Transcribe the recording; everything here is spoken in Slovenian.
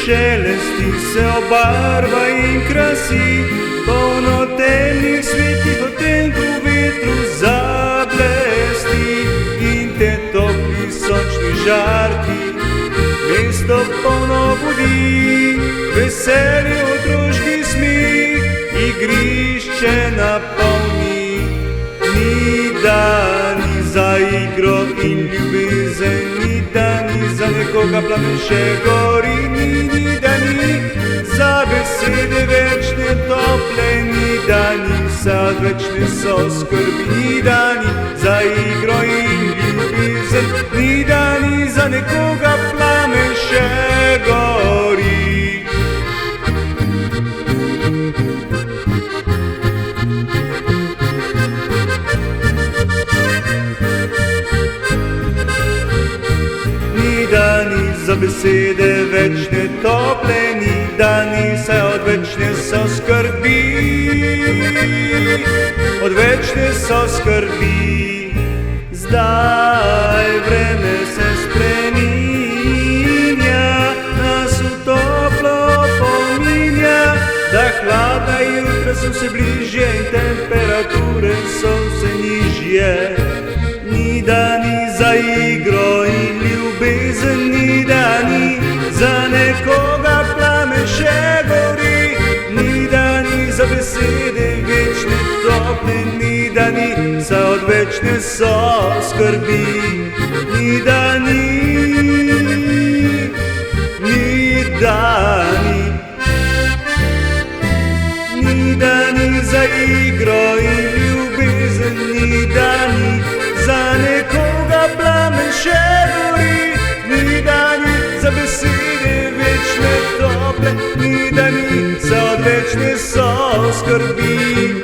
šelesti se obarva in krasi, polno temnih svetih odtenkov vetru zablesti in te topli sončni žarki mesto polno budi, veseli otroški smih igrišče napolni. Ni dani za igro in ljubezen, ni dani za nekoga plamen še gori, ni dani za besede večne tople, ni dani za večne so skrbi, ni dani za igro in ljubezen, ni dani za nekoga plamen še gori. Za besede večne tople, ni dani se od večne so skrbi, od večne so skrbi. Zdaj vreme se spreminja, nas v toplo pominja, da hladna jutra so se bližje in temperature so vse nižje. Ni dani za igro in ljubezen, ni dani za nekoga plamen še gori, ni dani za besede večne tople, ni dani za odvečne so skrbi, ni dani, ni dani, ni dani za igro in ljubezen, ni dani za nekoga plamen še gori, ni dani za besede večne tople, ni dani za odvečne so skrbi.